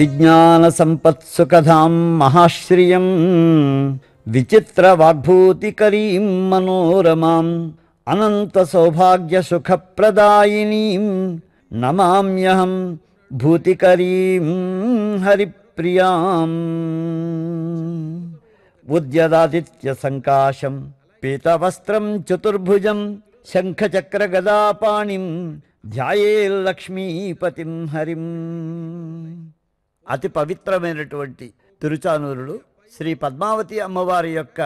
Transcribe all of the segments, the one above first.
విజ్ఞాన సంపత్సుఖధాం మహాశ్రియం విచిత్ర వాగ్భూతికరీం మనోరమాం అనంత సౌభాగ్య సుఖప్రదాయినీం నమామ్యహం భూతికరీం హరిప్రియాం. ఉద్యదాదిత్య సంకాశం పీతవస్త్రం చతుర్భుజం శంఖచక్రగదాపాణిం ధ్యాయేల్లక్ష్మీపతిం హరిం. అతి పవిత్రమైనటువంటి తిరుచానూరులో శ్రీ పద్మావతి అమ్మవారి యొక్క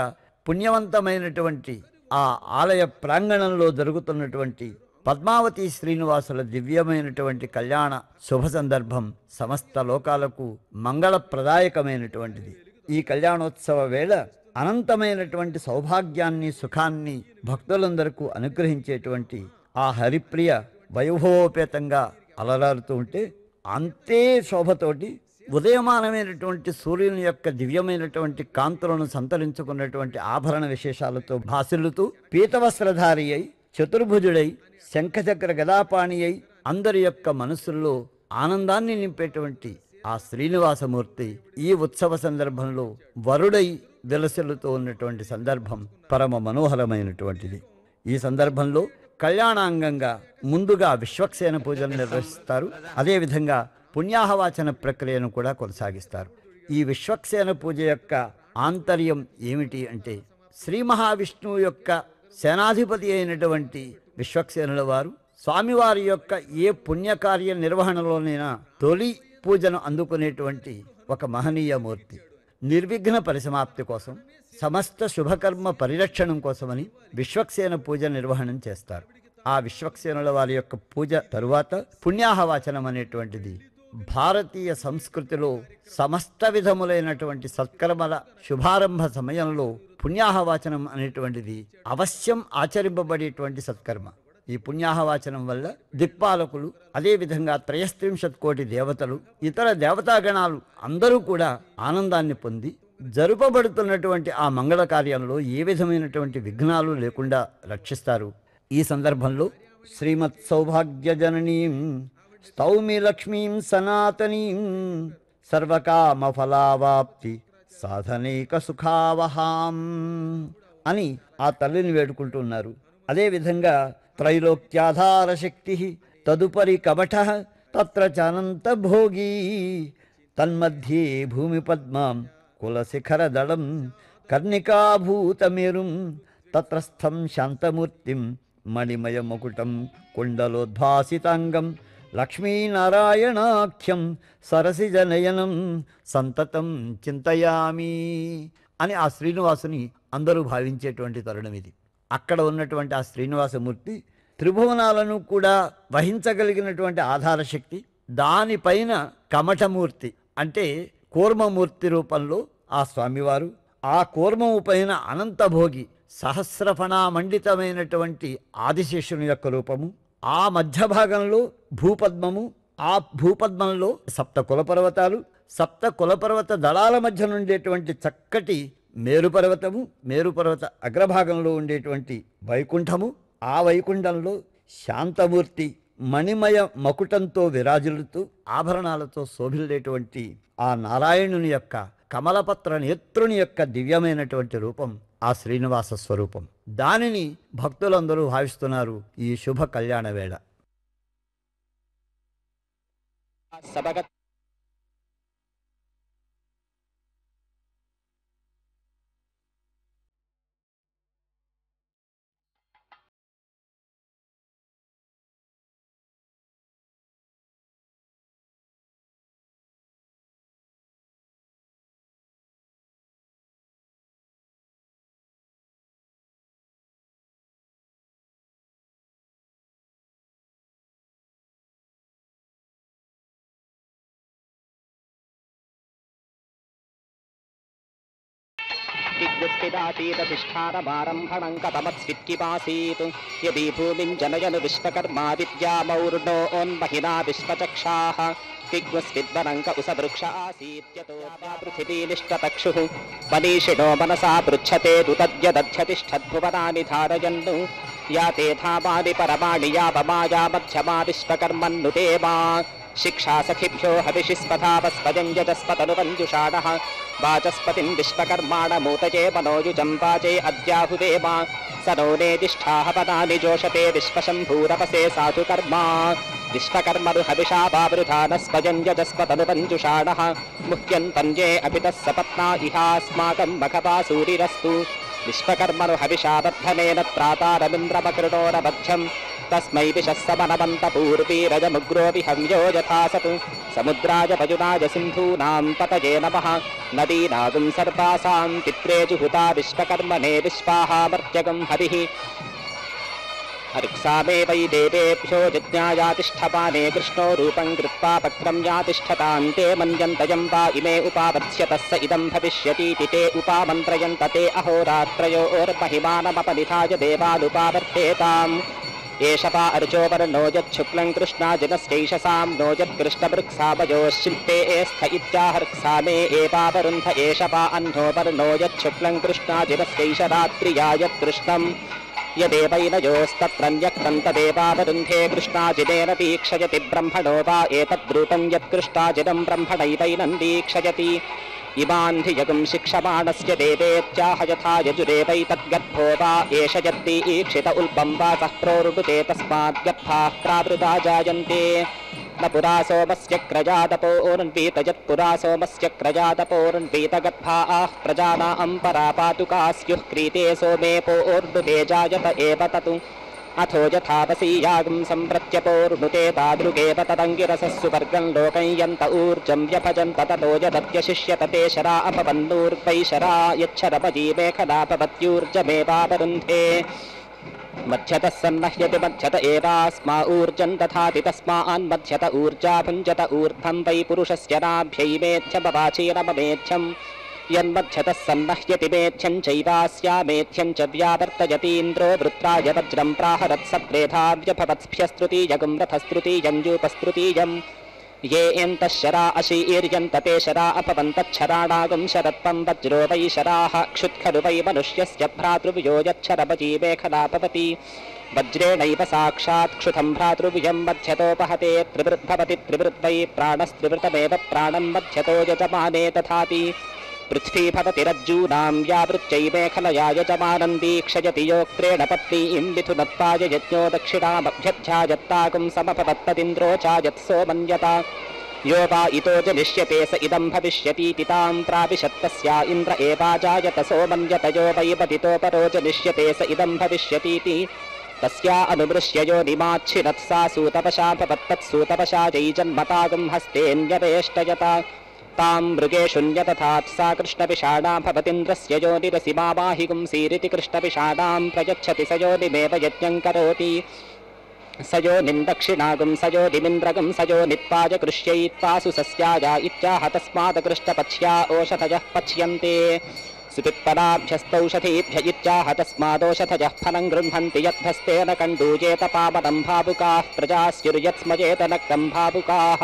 పుణ్యవంతమైనటువంటి ఆ ఆలయ ప్రాంగణంలో జరుగుతున్నటువంటి పద్మావతి శ్రీనివాసుల దివ్యమైనటువంటి కళ్యాణ శుభ సందర్భం సమస్త లోకాలకు మంగళప్రదాయకమైనటువంటిది. ఈ కళ్యాణోత్సవ వేళ అనంతమైనటువంటి సౌభాగ్యాన్ని సుఖాన్ని భక్తులందరికీ అనుగ్రహించేటువంటి ఆ హరిప్రియ వైభవోపేతంగా అలరారుతూ ఉంటే అంతే శోభతోటి ఉదయమానమైనటువంటి సూర్యుని యొక్క దివ్యమైనటువంటి కాంతులను సంతరించుకున్నటువంటి ఆభరణ విశేషాలతో భాసిల్లుతూ పీతవస్త్రధారి అయి చతుర్భుజుడై శంఖచక్ర గదాపాణి అయి అందరి యొక్క మనస్సుల్లో ఆనందాన్ని నింపేటువంటి ఆ శ్రీనివాసమూర్తి ఈ ఉత్సవ సందర్భంలో వరుడై విలసిల్లుతూ ఉన్నటువంటి సందర్భం పరమ మనోహరమైనటువంటిది. ఈ సందర్భంలో కళ్యాణాంగంగా ముందుగా విశ్వక్సేన పూజలు నిర్వహిస్తారు. అదేవిధంగా పుణ్యాహవాచన ప్రక్రియను కూడా కొనసాగిస్తారు. ఈ విశ్వక్సేన పూజ యొక్క ఆంతర్యం ఏమిటి అంటే, శ్రీ మహావిష్ణువు యొక్క సేనాధిపతి అయినటువంటి విశ్వక్సేనుల వారు స్వామివారి యొక్క ఏ పుణ్యకార్య నిర్వహణలోనైనా తొలి పూజను అందుకునేటువంటి ఒక మహనీయమూర్తి. నిర్విఘ్న పరిసమాప్తి కోసం, సమస్త శుభకర్మ పరిరక్షణం కోసమని విశ్వక్సేన పూజ నిర్వహణం చేస్తారు. ఆ విశ్వక్సేనుల వారి యొక్క పూజ తరువాత పుణ్యాహవాచనం అనేటువంటిది భారతీయ సంస్కృతిలో సమస్త విధములైనటువంటి సత్కర్మల శుభారంభ సమయంలో పుణ్యాహవాచనం అనేటువంటిది అవశ్యం ఆచరింపబడేటువంటి సత్కర్మ. ఈ పుణ్యాహవాచనం వల్ల దిక్పాలకులు, అదేవిధంగా 63 కోటి దేవతలు, ఇతర దేవతాగణాలు అందరూ కూడా ఆనందాన్ని పొంది జరుపబడుతున్నటువంటి ఆ మంగళ కార్యంలో ఏ విధమైనటువంటి విఘ్నాలు లేకుండా రక్షిస్తారు. ఈ సందర్భంలో శ్రీమత్ సౌభాగ్య జననీం స్తౌమి లక్ష్మీం సనాతనీం సర్వకామ ఫలావాప్తి సాధనైక సుఖావహాం అని ఆ తల్లిని వేడుకుంటున్నారు. అదేవిధంగా త్రైలోక్యాధార శక్తి తదుపరి కవట తత్ర చానంత భోగీ తన్మధ్యే భూమి పద్మాం కులశిఖరదళం కర్ణికాభూతమేరుం తత్రస్థం శాంతమూర్తిం మణిమయ ముకుటం కుండలోద్భాసితాంగం లక్ష్మీనారాయణాఖ్యం సరసిజనయనం సంతతం చింతయామి అని ఆ శ్రీనివాసుని అందరూ భావించేటువంటి తరుణం ఇది. అక్కడ ఉన్నటువంటి ఆ శ్రీనివాసమూర్తి త్రిభువనాలను కూడా వహించగలిగినటువంటి ఆధారశక్తి, దానిపైన కమఠమూర్తి అంటే కూర్మమూర్తి రూపంలో ఆ స్వామివారు, ఆ కూర్మము పైన అనంతభోగి సహస్రఫణామండితమైనటువంటి ఆదిశేషుని యొక్క రూపము, ఆ మధ్య భాగంలో భూపద్మము, ఆ భూపద్మంలో 7 కులపర్వతాలు, 7 కులపర్వత దళాల మధ్య నుండేటువంటి చక్కటి మేరుపర్వతము, మేరుపర్వత అగ్రభాగంలో ఉండేటువంటి వైకుంఠము, ఆ వైకుంఠంలో శాంతమూర్తి మణిమయ మకుటంతో విరాజిల్లుతూ ఆభరణాలతో శోభిల్లేటువంటి ఆ నారాయణుని యొక్క కమలపత్ర నేత్రుని యొక్క దివ్యమైనటువంటి రూపం ఆ శ్రీనివాస స్వరూపం. దానిని భక్తులందరూ భావిస్తున్నారు ఈ శుభ కళ్యాణ వేళ. దిగ్విస్ఫిదాతీతతిష్టానమారంభణంకతమత్స్విత్కిపాసీత్ యదీ భూమిం జనయను విశ్వకర్మాదిత్యామౌర్ణోన్మహినా విశ్వచక్షాః దిగ్విస్ఫిద్వనంక ఉసవృక్ష ఆసీత్యతో పృథివీనిష్టతక్షుః మనీషిణో మనసా పృచ్ఛతే దుతద్యదధ్యతిష్ఠద్భువనాని ధారయన్ యా తేథామాని పరమాణి యావమాయా మధ్యమా విశ్వకర్మన్నుతే మా शिक्षा सखिभ्यो हविषिस्पथापस्पजञ्जस्पतनुपञ्जुषाणः वाचस्पतिं विश्वकर्माणमूतये मनोयुजं वाचे अद्याहुदेव स नो नेदिष्ठाः पदानि जोषते विश्वशम्भूरपसे साधुकर्मा विश्वकर्मरु हविषा वावृधानस्पजञ्जस्पतनुपञ्जुषाणः मुह्यन्तन्ये अभितः सपत्ना इहास्माकं मखपा सूरिरस्तु विश्वकर्मणु हविषा बद्धनेन प्रातारमिन्द्रमकृणोरबध्यम् तस्मै विशः समनवन्तपूर्वीरजमुग्रो विहव्यो यथा सत् समुद्राय पजुनाय सिन्धूनां पतये नमः नदीनागुं सर्वासां पित्रे जुहुता विश्वकर्मणे विश्वाहामर्त्यगं हरिः हर्क्सामे वै देवेभ्यो यज्ञायातिष्ठपाने कृष्णो रूपं कृत्वा पत्रं यातिष्ठतान्ते मन्यन्तयं वा इमे उपावत्स्यतः स इदं भविष्यतीति ते उपामन्त्रयन्त ते अहोरात्रयोर्महिमानमपनिधाय देवानुपावर्तेताम् एष वा अर्चोवर्णो यच्छुक्लं कृष्णाजिनश्चैषसां नो यत्कृष्णवृक्सापयोश्चित्ते एस्थ इत्याहर्क्सामे एवावरुन्ध एष वा अह्नोवर्णो यच्छुक्लं कृष्णाजिनश्चैष रात्रिया यत्कृष्णम् यदेवैनयोस्तत्रन्यक्तं तदेवावरुन्धे कृष्णाजिनेन वीक्षयति ब्रह्मणो वा एतद्रूपं यत्कृष्णाजिनं ब्रह्मणैवैनं वीक्षयति इमान् धियगुं शिक्षमाणस्य देवेत्याह यथा यजुरेवैतद्गर्भो वा एष यद्दी ईक्षित उल्पं वा सः प्रोरुटे तस्माद्गर्भाः प्रावृता जायन्ते न पुरा सोमस्य क्रजादपोर्न्वीत यत्पुरा सोमस्य क्रजादपोर्न्वीतगर्भाः प्रजानां परा पातुका स्युः क्रीते सोमे पोर्नुते जायत एव ततु अथो यथावसीयागं सम्प्रत्यपोर्नुते तादृगेव तदङ्गिरसः सुवर्गं लोकं यन्त ऊर्जं व्यभजन्त ततो यदत्यशिष्यत ते शरा अपवन्नूर्वै शरा यच्छरपजीमेखलापवत्यूर्जमेवावरुन्धे मध्यतः सन्नह्यति मध्यत एवास्मा ऊर्जं दधाति तस्मान्मध्यत ऊर्जा भुञ्जत ऊर्ध्वं वै पुरुषस्य नाभ्यैमेध्यमवाचीनममेध्यम् यन्मध्यतः सन्नह्यति मेध्यं चैवास्यामेध्यं च व्यावर्तयतीन्द्रो वृत्राय वज्रं प्राहरत्सप्रेधाव्यभवत्स्भ्यस्तृतीयगुं रथस्तृतीयञ्जूपस्तृतीयम् ये एन्तः शरा अशीर्यन्त ते शरा अपवन्तच्छराणागुं शरत्वं वज्रो वै शराः क्षुत्खलु वै मनुष्यस्य भ्रातृव्यो यच्छरपजीमेखलापवति वज्रेणैव साक्षात् क्षुतं भ्रातृव्यं मध्यतोपहते त्रिवृद्भवति त्रिवृद्वै प्राणस्त्रिवृतमेव प्राणं मध्यतो यजमाने दधाति पृथ्वी भवति रज्जूनां यावृत्यैमेखलया यजमानं दीक्षयति योक्त्रेण पत्नीं मिथुनत्वाय यज्ञो दक्षिणामभ्यध्यायत्ताकुं समभवत्तदिन्द्रो चायत् सोमन्यत यो वा इतो जनिष्यते स इदं भविष्यतीति तां प्राविशत्तस्या इन्द्र एवाजायत सोमन्यत यो वै पतितो परो जनिष्यते स इदं भविष्यतीति तस्या अनुमृश्य यो निमाच्छिरत् सा सूतवशा भवत्तत्सूतवशायै जन्मतागुं हस्तेऽन्यवेष्टयत तां मृगे शून्यतथात् सा कृष्णविषाणा भवतीन्द्रस्य योनिरसिमावाहिगुं सीरिति कृष्णविषाणां प्रयच्छति स योनिमेव यज्ञं करोति स योनिं दक्षिणागुं स योनिमिन्द्रगुं स योनित्वाय कृष्यैत्वासु सस्याय इत्याह तस्मादकृष्टपक्ष्या ओषधयः पच्यन्ते सुपिप्पलाभ्यस्तौषधीभ्य इत्याह तस्मादोषधयः फलं गृह्णन्ति यद्धस्तेन कण्डूयेत पावनं भावुकाः प्रजास्युर्यत्स्मयेत नक्तं भावुकाः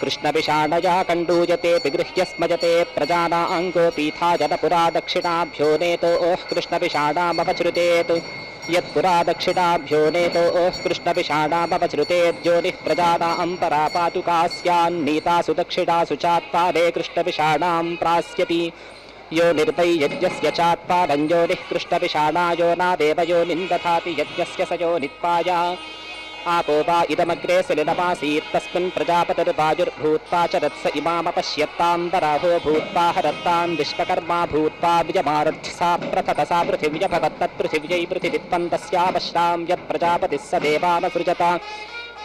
कृष्णविषाणया कण्डूयते विगृह्य स्मयते प्रजानाङ्गोपीठाय न पुरा दक्षिणाभ्यो नेतो ओः कृष्णविषाणामवचृतेत् यत्पुरा दक्षिणाभ्यो नेतो ओः कृष्णविषाणामवचृतेद्योनिः प्रजानां परा पातुका स्यान्नीतासु दक्षिणासु चात्पारे कृष्णविषाणां प्रास्यति यो निर्वै यज्ञस्य चात्पारं योनिः कृष्णविषाणा यो नादेव योनिं दधाति यज्ञस्य स योनित्वाया आपो वा इदमग्रे सलिलमासीत्तस्मिन् प्रजापतिर्वायुर्भूत्वा चरत्स इमामपश्यत्तां वराहो भूत्वा हरत्तां विश्वकर्मा भूत्वा विजमारच्छसा प्रथतसा पृथिव्यभवत्तत्पृथिव्यै पृथिवित्पन्तस्यावश्रां यत्प्रजापतिः स देवानसृजत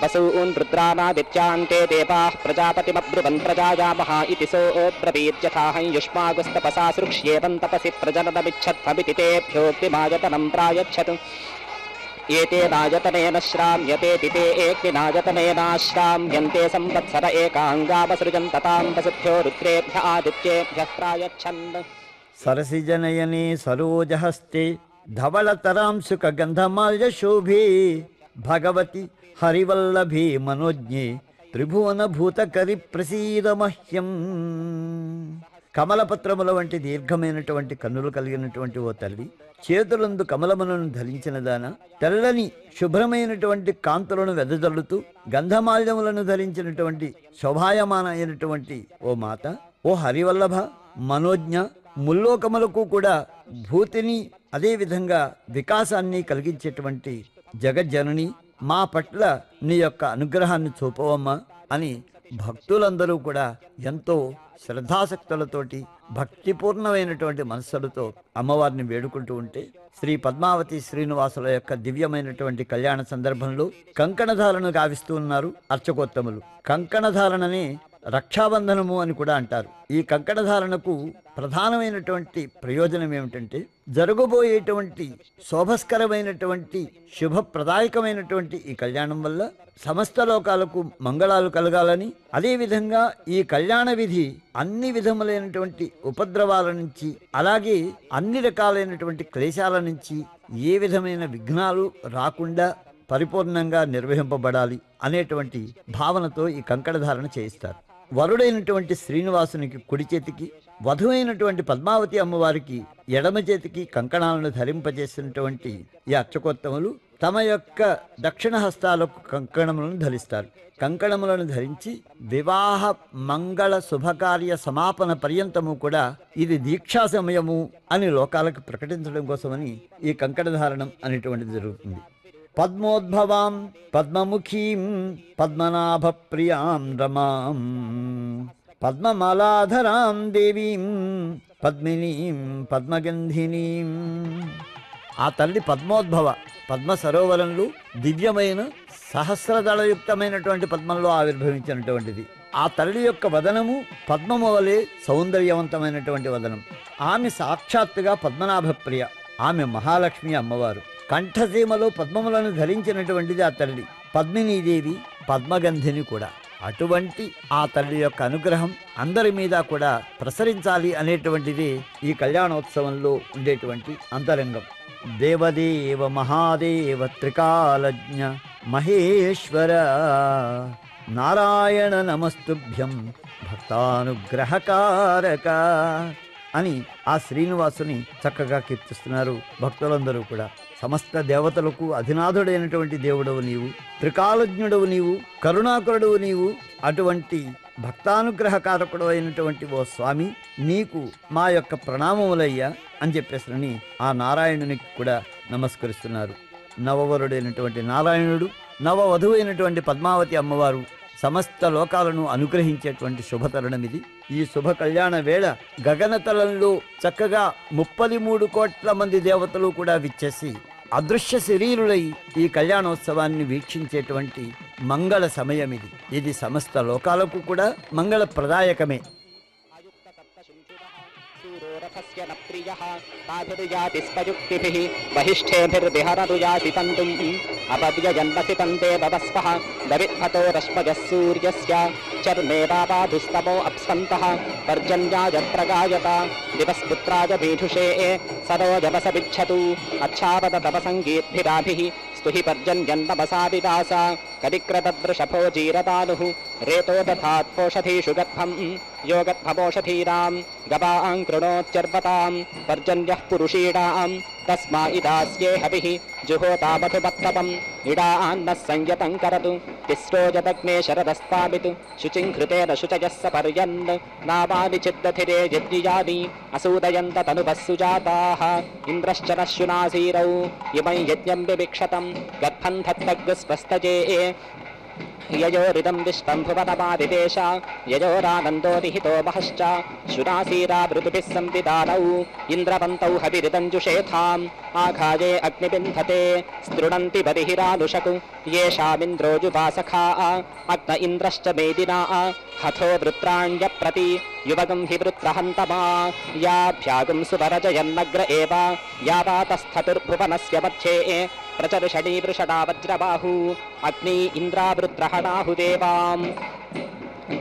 वसून् रुद्रानादित्यान्ते देवाः प्रजापतिमब्रुवन् प्रजायामः इति सोऽब्रवीद्यथाहं युष्मागुस्तपसा सृक्ष्येवं तपसि प्रजननमिच्छत्वमिति तेभ्योऽग्निमायतनं प्रायच्छत् एतेनायतनेन श्राम्यतेति ते एकविनायतनेनाश्राम्यन्ते संवत्सर एकाङ्गावसृजन्त तां वसुभ्यो रुद्रेभ्य आदित्येभ्यः प्रायच्छन् सरसिजनयने सरोजहस्ते धवलतरांशुकगन्धमाल्यशोभे भगवति हरिवल्लभे मनोज्ञे त्रिभुवनभूतकरि प्रसीद मह्यम् కమలపత్రముల వంటి దీర్ఘమైనటువంటి కన్నులు కలిగినటువంటి ఓ తల్లి, చేతులందు కమలములను ధరించిన దాన, తెల్లని శుభ్రమైనటువంటి కాంతులను వెదజల్లుతూ గంధమాల్యములను ధరించినటువంటి శోభాయమాన అయినటువంటి ఓ మాత, ఓ హరివల్లభ, మనోజ్ఞ, ముల్లోకములకు కూడా భూతిని అదేవిధంగా వికాసాన్ని కలిగించేటువంటి జగజ్జనని, మా పట్ల నీ యొక్క అనుగ్రహాన్ని చూపవమ్మా అని భక్తులందరూ కూడా ఎంతో శ్రద్ధాసక్తులతోటి భక్తిపూర్ణమైనటువంటి మనస్సులతో అమ్మవారిని వేడుకుంటూ ఉంటే, శ్రీ పద్మావతి శ్రీనివాసుల యొక్క దివ్యమైనటువంటి కళ్యాణ సందర్భంలో కంకణధారను గావిస్తూ ఉన్నారు అర్చకోత్తములు. కంకణధారణనే రక్షాబంధనము అని కూడా అంటారు. ఈ కంకణధారణకు ప్రధానమైనటువంటి ప్రయోజనం ఏమిటంటే, జరగబోయేటువంటి శోభస్కరమైనటువంటి శుభప్రదాయకమైనటువంటి ఈ కళ్యాణం వల్ల సమస్త లోకాలకు మంగళాలు కలగాలని, అదేవిధంగా ఈ కళ్యాణ విధి అన్ని విధములైనటువంటి ఉపద్రవాల నుంచి, అలాగే అన్ని రకాలైనటువంటి క్లేశాల నుంచి ఏ విధమైన విఘ్నాలు రాకుండా పరిపూర్ణంగా నిర్వహింపబడాలి అనేటువంటి భావనతో ఈ కంకణధారణ చేయిస్తారు. వరుడైనటువంటి శ్రీనివాసునికి కుడి చేతికి, వధువైనటువంటి పద్మావతి అమ్మవారికి ఎడమ చేతికి కంకణాలను ధరింపజేసినటువంటి ఈ అర్చకోత్తములు తమ యొక్క దక్షిణ హస్తాలకు కంకణములను ధరిస్తారు. కంకణములను ధరించి వివాహ మంగళ శుభకార్య సమాపన పర్యంతము కూడా ఇది దీక్షా సమయము అని లోకాలకు ప్రకటించడం కోసమని ఈ కంకణధారణం అనేటువంటిది జరుగుతుంది. పద్మోద్భవాం పద్మముఖీం పద్మనాభ ప్రియాం రమాం పద్మమాలాధరాం దేవీం పద్మినీం పద్మగంధినీం. ఆ తల్లి పద్మోద్భవ, పద్మ సరోవరంలో దివ్యమైన సహస్రదళయుక్తమైనటువంటి పద్మంలో ఆవిర్భవించినటువంటిది. ఆ తల్లి యొక్క వదనము పద్మము వలె సౌందర్యవంతమైనటువంటి వదనం. ఆమె సాక్షాత్తుగా పద్మనాభ ప్రియ, ఆమె మహాలక్ష్మి అమ్మవారు. కంఠసీమలో పద్మములను ధరించినటువంటిది ఆ తల్లి పద్మినీదేవి, పద్మగంధిని కూడా. అటువంటి ఆ తల్లి యొక్క అనుగ్రహం అందరి మీద కూడా ప్రసరించాలి అనేటువంటిది ఈ కళ్యాణోత్సవంలో ఉండేటువంటి అంతరంగం. దేవదేవ మహాదేవ త్రికాలజ్ఞ మహేశ్వర నారాయణ నమస్తుభ్యం భక్తానుగ్రహకారక అని ఆ శ్రీనివాసుని చక్కగా కీర్తిస్తున్నారు భక్తులందరూ కూడా. సమస్త దేవతలకు అధినాథుడైనటువంటి దేవుడవు నీవు, త్రికాలజ్ఞుడవు నీవు, కరుణాకరుడవు నీవు. అటువంటి భక్తానుగ్రహకారకుడు అయినటువంటి ఓ స్వామి, నీకు మా యొక్క ప్రణామములయ్యా అని చెప్పేసి ఆ నారాయణునికి కూడా నమస్కరిస్తున్నారు. నవవరుడైనటువంటి నారాయణుడు, నవవధువైనటువంటి పద్మావతి అమ్మవారు సమస్త లోకాలను అనుగ్రహించేటువంటి శుభతరుణం ఇది. ఈ శుభ కళ్యాణ వేళ గగనతలంలో చక్కగా 33 కోట్ల మంది దేవతలు కూడా విచ్చేసి అదృశ్య శరీరులై ఈ కళ్యాణోత్సవాన్ని వీక్షించేటువంటి మంగళ సమయం ఇది. ఇది సమస్త లోకాలకు కూడా మంగళప్రదాయకమే. सूरोरथस्य न प्रियः ताभिर्याति स्पयुक्तिभिः बहिष्ठेभिर्विहररुयाति तन्तुम् अपव्यजन्मसि तन्ते बवस्वः दविद्भतो रश्मयः सूर्यस्य चर्मे वावाधुस्तमो अप्सन्तः पर्जन्याय प्रगायत दिवस्पुत्राय पीठुषे सरोजवसविच्छतु अच्छावद तव सङ्गीद्भिराभिः स्तुहि पर्जन्यन्नवसाविदास कविक्रतदृशभो जीरदानुः रेतो दधात्पोषधीषु गर्भम् यो गर्भमोषधीनां गवां कृणोच्चर्वतां पर्जन्यः पुरुषीणां तस्मा इदास्ये हविः जुहोतामधुपत्तपम् इडान्नः संयतं करतु तिस्रो यदग्ने शरदस्तामितु शुचिं कृतेन शुचयः सपर्यन् नामानि चिद्दधिरे यज्ञियानि असूदयन्त तनुभः सुजाताः इन्द्रश्च नः शुनासीरौ इमं यज्ञं विविक्षतं गर्भं धत्तग्स्पस्तजे ययोरिदं विश्वं भुवनमादिदेश ययोरानन्दो निहितो महश्च शुनासीरा ऋतुभिः संविदानौ इन्द्रवन्तौ हविरिदञ्जुषेथाम् आघाये अग्निबिन्धते स्तृणन्ति बर्हिरानुषकु येषामिन्द्रो युवासखा अग्न इन्द्रश्च मेदिना हथो वृत्राण्यप्रति युवगं हि वृत्रहन्तमा याभ्यागं सुवरजयन्नग्र एव यावातस्थतुर्भुवनस्य मध्ये प्रचर्षणी वृषणा वज्रबाहु अग्नि इन्द्रावृत्रहणाहुदेवाम्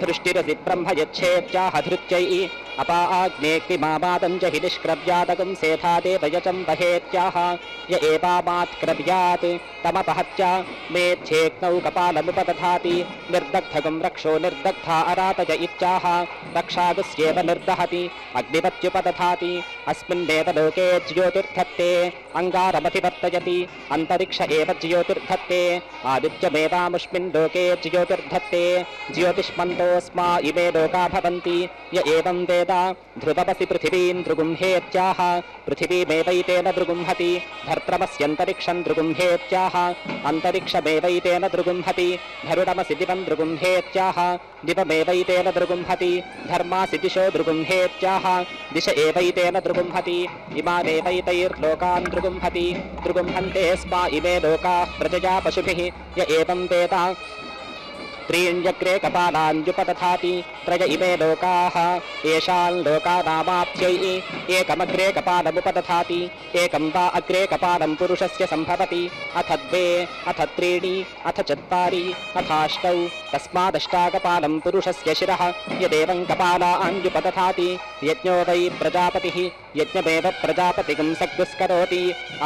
दृष्टिरसि ब्रह्म यच्छेत्याहधृत्यै अपाग्नेऽग्निमावादं च हि निष्क्रव्यादगं सेथादेवयचं वहेत्याह य एवामात्क्रव्यात् तमपहत्य मेच्छेक्नौ कपालमुपदधाति निर्दग्धगं रक्षो निर्दग्धा अरातज इत्याह रक्षागस्येव निर्दहति अग्निवत्युपदधाति अस्मिन्नेव लोके ज्योतिर्धत्ते अङ्गारमधिवर्तयति अन्तरिक्ष एव ज्योतिर्धत्ते आदित्यमेवामुष्मिन् लोके ज्योतिर्धत्ते ज्योतिष्मन्तोऽस्मा इमे लोका भवन्ति य एवं वेद ध्रुवमसि पृथिवीं दृगुंहेत्याह पृथिवीमेवैतेन दृगुंहति धर्त्रमस्यन्तरिक्षं दृगुंहेत्याह अन्तरिक्षमेवैतेन दृगुंहति धरुणमसि दिवं दृगुंहेत्याह दिवमेवैतेन दृगुंहति धर्मासि दिशो दृगुंहेत्याह दिश एवैतेन दृगुंहति इमानेवैतैर्लोकान् दृगुंहति दृगुंहन्ते स्मा इमे लोकाः प्रजया पशुभिः य एवं वेद त्रीण्यग्रे कपालान्युपदधाति त्रय इमे लोकाः येषान् लोकानामाप्त्यै एकमग्रे कपालमुपदधाति एकं वा अग्रे कपालं पुरुषस्य सम्भवति अथ द्वे अथ त्रीणि अथ चत्वारि अथाष्टौ तस्मादष्टाकपालं पुरुषस्य शिरः यदेवं कपालान्युपदधाति यज्ञो वै प्रजापतिः यज्ञमेव प्रजापतिगं सग्गुस्करोति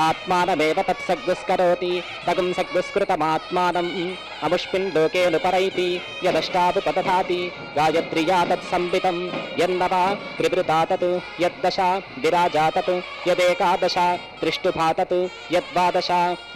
आत्मानमेव तत्सग्गुस्करोति तगं सग्गुस्कृतमात्मानम् अमुष्मिन् लोकेऽनुपरैति यदष्टावुपदधाति गायत्र्या तत्संवितं यन्नवा त्रिवृता तत् यद्दश विराजा तत् यदेकादश त्रिष्टुभा तत् यद्वादश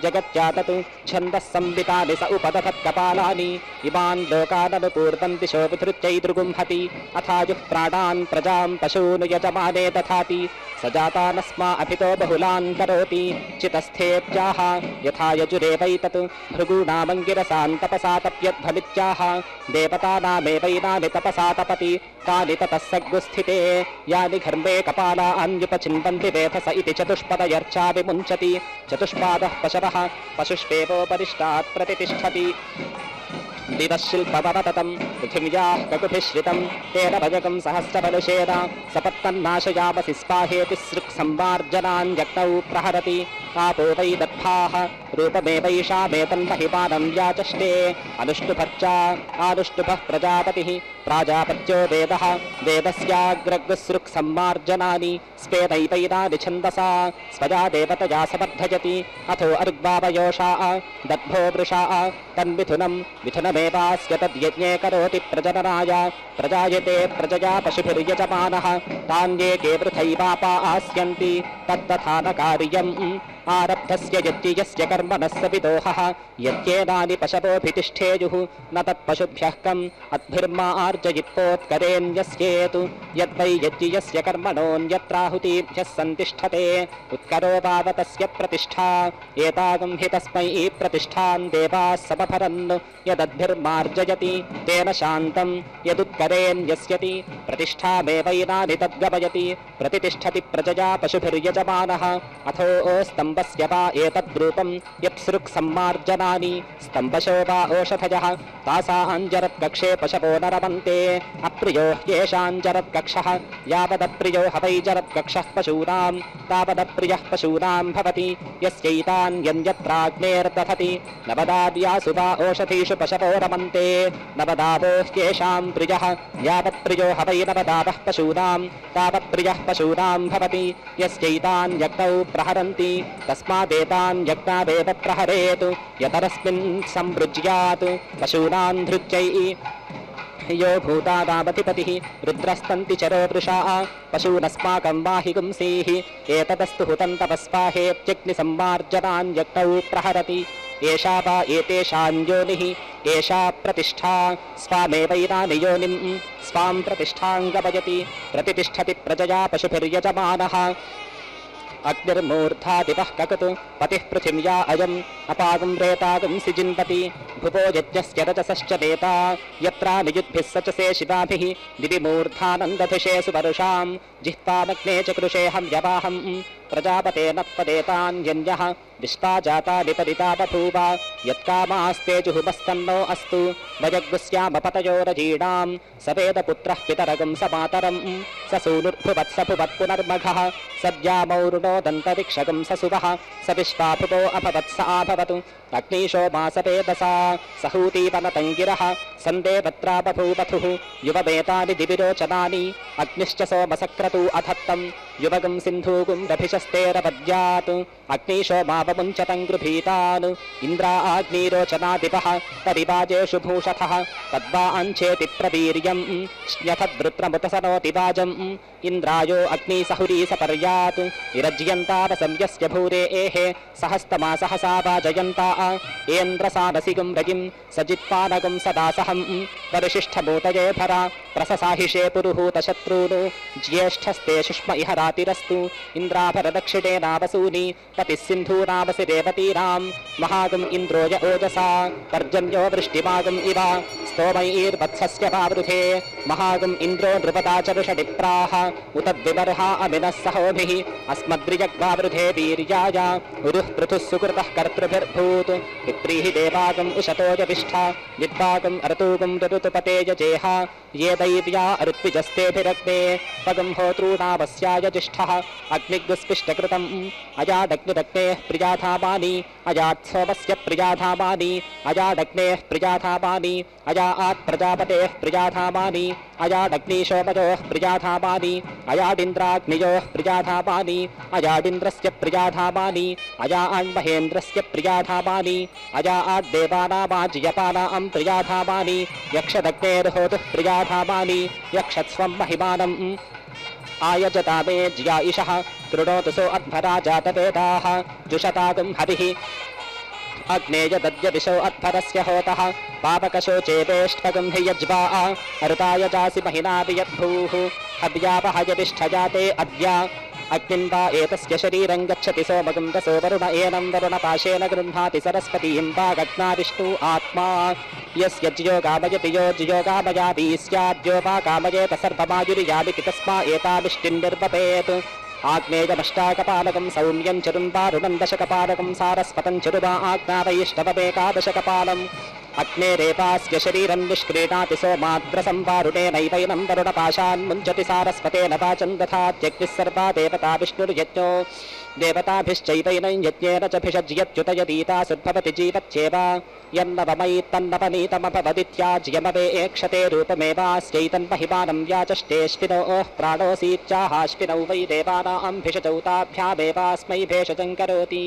जगत्या तत् छन्दः संवितानि स उपदधत्कपालानि इमान् लोकाननुपूर्वं दिशो विधृत्यै दृगुंहति अथायुः प्राणान् प्रजां पशून् यजमाने दधाति स जातानस्मा अभितो बहुलान् करोति चितस्थेत्याह यथा यजुरेवैतत् भृगूणामङ्गिरसान् तपसा तप्यद्भमित्याह देवतानामेवैनानि तपसा तपति तानि ततः सग्गुस्थिते यानि घर्मे कपालान्युपचिन्वन्ति वेधस इति चतुष्पदयर्चा विमुञ्चति चतुष्पादः पशवः पशुष्वेवोपरिष्टात् प्रतितिष्ठति दिवशिल्पवततं पृथिव्याः ककुभिश्रितं तेन भजकं सहस्रबलुषेण सपत्तन्नाशयामसि स्पाहेति सृक्संवार्जनान्यग्नौ प्रहरति आपो वै दत्ताः रूपमेवैषामेतन्महिमानं याचष्टे अनुष्टुभर्चा आनुष्टुभः प्रजापतिः प्राजापत्यो वेदः वेदस्याग्रगसृक्संवार्जनानि स्वेदैवैनानि छन्दसा स्वया देवतया समर्थयति अथो अर्ग्वावयोषा दद्भो वृषा तन्मिथुनं मिथुनमेवास्य तद्यज्ञे करोति प्रजननाय प्रजायते प्रजया पशुभिर्यजमानः तान्येके वृथैवापा आस्यन्ति तत्तथा न कार्यम् आरब्धस्य यज्ञस्य कर्मणः सविदोहः यज्ञेनानि पशवोऽभितिष्ठेयुः न तत्पशुभ्यः कम् अद्भिर्मा आर्जयित्वोत्करेण्यस्येतु यद्वै यज्ञस्य कर्मणोऽन्यत्राहुतिभ्यः सन्तिष्ठते उत्करो वावतस्य प्रतिष्ठा एतागं हि तस्मै प्रतिष्ठां देवाः समभरन् यदद्भिर्मार्जयति तेन शान्तं यदुत्करेण्यस्यति प्रतिष्ठामेवैनानि तद्गमयति प्रतितिष्ठति प्रजया पशुभिर्यजमानः अथो स्तम्भस्य वा एतद्रूपं यत्सृक्संमार्जनानि स्तम्भशो वा ओषधयः तासाञ्जरत्कक्षे पशवो न रमन्ते अप्रियो ह्येषाञ्जरत्कक्षः यावदप्रियो हवैजरत्कक्षः पशूनां तावदप्रियः पशूनां भवति यस्यैतान्यन्यत्राग्नेर्दधति नवदाद्यासु वा ओषधीषु पशवो रमन्ते नवदावो ह्येषां प्रियः यावत्प्रियो हवै नवदावः पशूनां तावत्प्रियः पशूनां भवति यस्यैतान्यग्नौ प्रहरन्ति तस्मादेतान् यज्ञावेव प्रहरेत् यतरस्मिन् संवृज्यात् पशूनां धृत्यै यो भूतादामधिपतिः रुद्रस्तन्ति चरो वृषा पशूनस्माकं वाहि गुंसीः एतदस्तु हुतं तपस्वाहेत्यग्निसंमार्जनान् यज्ञौ प्रहरति एषा वा एतेषां योनिः एषा प्रतिष्ठा स्वामेवैनानि योनिं स्वां प्रतिष्ठां गमयति प्रतितिष्ठति प्रजया पशुभिर्यजमानः अग्निर्मूर्धादिवः ककत् पतिः पृथिव्या अयम् अपागं रेतागं सिजिन्वति भुवो यज्ञस्य रजसश्च नेता यत्रा नियुद्भिः सचसे शिवाभिः दिवि मूर्धानन्दधिषे सुवर्षां जिह्वामग्ने च कृषेऽहं यवाहं प्रजापतेन पदेतान्यन्यः विश्वा जाता निपतिता बभूव यत्कामास्ते जुहुमस्तन्नो अस्तु वयग्स्यामपतयोरजीणां स वेदपुत्रः पितरगं स मातरं स सूनुर्भुवत् स भुवत् पुनर्मघः सद्यामौरुणोदन्तरिक्षगं स सुवः स विश्वाभुवो अभवत् स आभवतु अग्नीशो मासवेदसा सहूतीवनतङ्गिरः सन्देवत्रा बभूवथुः युवमेतानि दिविरोचनानि अग्निश्च सोमसक्रतु अधत्तं युवगं सिन्धूकुं रभिशस्तेरपद्यात् अग्निशोमावमुञ्चतं गृभीतान् इन्द्राग्निरोचनादिपः परिवाजेषु भूषथः तद्वा अंचेति प्रवीर्यं श्न्यथद्रुत्रमुतसनोति वाजम् इन्द्रायो अग्निसहुरी सपर्यात् विरज्यन्तावसंयस्य भूरे एहे सहस्तमा सहसा वाजयन्ता एन्द्रसानसिगं रजिं सजित्पानगं सदा सहं परिशिष्ठभूतये भरा प्रससाहिषे पुरुहूतशत्रून् ज्येष्ठस्ते सुष्म इह रातिरस्तु इन्द्राभरदक्षिणेनावसूनि पतिः सिन्धूनावसि रेवतीनां महागम् इन्द्रोय ओजसा पर्जन्यो वृष्टिमागम् इव स्तोमैर्वत्सस्य वावृधे महागम् इन्द्रो नृपदाचरुषडिप्राः उत द्विबर्हा अमिनः सहोभिः अस्मद्रिजग्वावृधे वीर्याय उरुः पृथुः सुकृतः कर्तृभिर्भूत् विप्रीहि देवागम् उशतो यविष्ठा विद्वागम् अरतूगम् ऋतुपते यजेह ये दैव्या अरुत्विजस्तेभिरग्ने पगं होतॄणावस्याय जिष्ठः अग्निगुस्पिष्टकृतम् अजाडग्निरग्नेः प्रियाधामानि अजात्सोमस्य प्रियाधामानि अजाडग्नेः प्रियाधामानि अजात् प्रजापतेः प्रियाधामानि अजाडग्निशोमयोः प्रियाधामानि अजाडिन्द्राग्नियोः प्रियाधामानि अजाडिन्द्रस्य प्रियाधामानि अजान्महेन्द्रस्य प्रियाधामानि अजाद्देवानामाज्यपानां प्रियाधामानि यक्षदग्नेर्होतुः प्रियाधामानि यक्षत्स्वं महिमानम् आयजतामे ज्याइषः कृणोतु सो अध्वरा जातवेदाः जुषतागं हविः अग्नेयदद्यदिशो अध्वरस्य होतः पापकशोचेतेष्टगं हि यज्वा अरुताय जासि महिना वियद्भूः हव्यापहयतिष्ठजाते अद्य अग्निं वा एतस्य शरीरं गच्छति सोमगं रसो वरुण एनं वरुणपाशेन गृह्णाति सरस्वतीं वा गग्ना विष्णु आत्मा यस्य ज्यो कामयति यो ज्यो कामयाति स्याद्यो वा कामयेत सर्वमायुर्यामिति तस्मा एताविष्टिं निर्वपेत् आग्नेयमष्टाकपालकं सौम्यं चरुम्बारुणं दशकपालकं सारस्वतं चरुवा आज्ञावैष्णवमेकादशकपालम् अग्नेरेपास्य शरीरं निष्क्रीणाति सोमाद्रसंवारुणेनैवैनं वरुणपाशान् मुञ्चति सारस्वतेन वाचं दधात्यग्निः सर्वा देवता विष्णुर्यज्ञो देवताभिश्चैवैनं यज्ञेन च भिषज्यत्युतयतीतासुद्भवति जीवत्येव यन्नवमयित्तन्नवनीतमभवदित्याज्यमवे एक्षते रूपमेवास्यैतन्महिमानं व्याचष्टेऽश्विनोः प्राणोऽसीत्याहाश्विनौ वै देवानां भिषजौताभ्यामेवास्मै भेषजं करोति।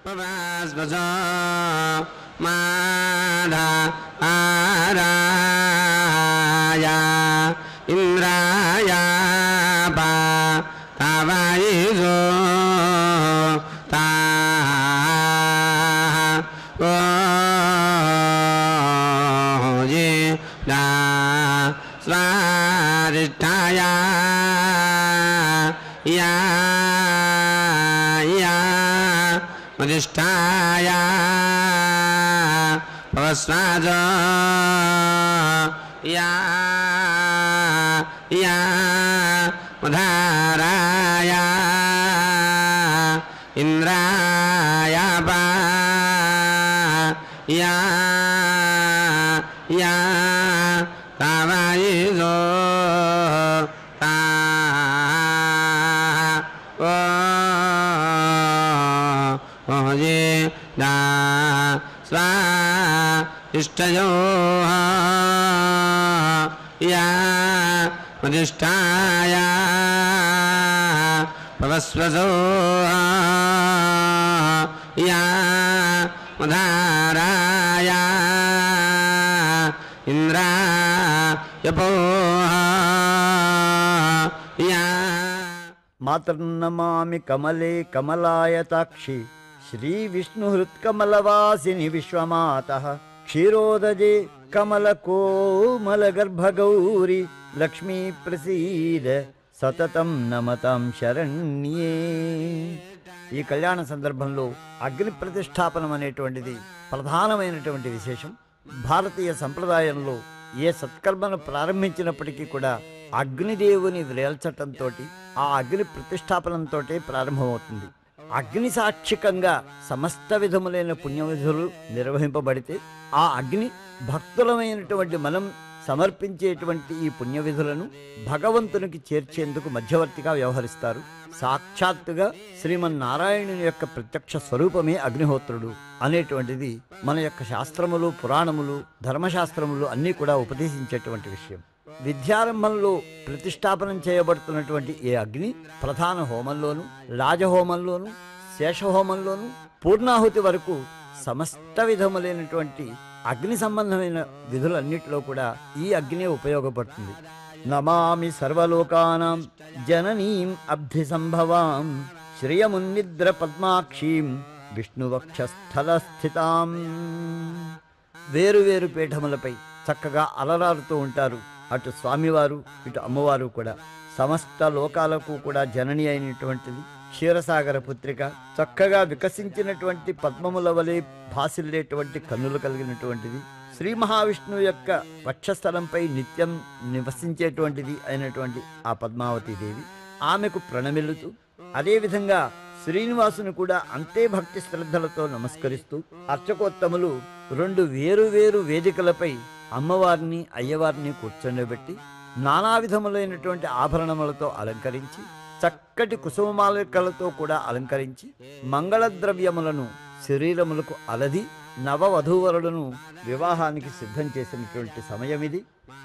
पवस्वसो माधा आराय इन्द्राय पावयिषो ता दा स्वादिष्ठाय या मदिष्ठाय पवस्वाजो या मधाराय इंद्राय या तावयिषो ता दा स्वा इष्टयो या मदिष्ठाय पवस्वसो या मधाराय इंद्राय या మాతర్నమామి కమలే కమలాయతాక్షి శ్రీ విష్ణుహృత్కమలవాసిని విశ్వమాతః క్షీరోదజే కమల కోమల గర్భగౌరి లక్ష్మీ ప్రసీద సతతం నమతాం శరణ్యే. ఈ కళ్యాణ సందర్భంలో అగ్ని ప్రతిష్టాపనం అనేటువంటిది ప్రధానమైనటువంటి విశేషం. భారతీయ సంప్రదాయంలో ఏ సత్కర్మను ప్రారంభించినప్పటికీ కూడా అగ్నిదేవుని వ్రేల్చటంతో ఆ అగ్ని ప్రతిష్టాపనంతో ప్రారంభమవుతుంది. అగ్ని సాక్షికంగా సమస్త విధములైన పుణ్యవిధులు నిర్వహింపబడితే ఆ అగ్ని భక్తులమైనటువంటి మనం సమర్పించేటువంటి ఈ పుణ్యవిధులను భగవంతునికి చేర్చేందుకు మధ్యవర్తిగా వ్యవహరిస్తారు. సాక్షాత్తుగా శ్రీమన్నారాయణుని యొక్క ప్రత్యక్ష స్వరూపమే అగ్నిహోత్రుడు అనేటువంటిది మన యొక్క శాస్త్రములు, పురాణములు, ధర్మశాస్త్రములు అన్నీ కూడా ఉపదేశించేటువంటి విషయం. విద్యారంభంలో ప్రతిష్టాపనం చేయబడుతున్నటువంటి ఈ అగ్ని ప్రధాన హోమంలోను, రాజహోమంలోను, శేషహోమంలోను, పూర్ణాహుతి వరకు సమస్త విధములైనటువంటి అగ్ని సంబంధమైన విధులన్నిటిలో కూడా ఈ అగ్ని ఉపయోగపడుతుంది. నమామి సర్వలోకానాం జననీం అబ్ధి సంభవాం శ్రియమున్నిద్ర పద్మాక్షీం విష్ణువక్షస్థల స్థితాం. వేరువేరు పీఠములపై చక్కగా అలరారుతూ ఉంటారు అటు స్వామివారు ఇటు అమ్మవారు కూడా. సమస్త లోకాలకు కూడా జనని అయినటువంటిది క్షీరసాగర పుత్రిక, చక్కగా వికసించినటువంటి పద్మముల వలె భాసిల్లేటువంటి కన్నులు కలిగినటువంటిది, శ్రీ మహావిష్ణువు యొక్క వక్షస్థలంపై నిత్యం నివసించేటువంటిది అయినటువంటి ఆ పద్మావతి దేవి ఆమెకు ప్రణమిల్లుతూ, అదేవిధంగా శ్రీనివాసుని కూడా అంతే భక్తి శ్రద్ధలతో నమస్కరిస్తూ అర్చకోత్తములు రెండు వేరు వేదికలపై అమ్మవారిని అయ్యవారిని కూర్చొనిబెట్టి నానా విధములైనటువంటి ఆభరణములతో అలంకరించి, చక్కటి కుసుమమాలికలతో కూడా అలంకరించి, మంగళద్రవ్యములను శరీరములకు అలది నవవధూవరులను వివాహానికి సిద్ధం చేసినటువంటి సమయం ఇది.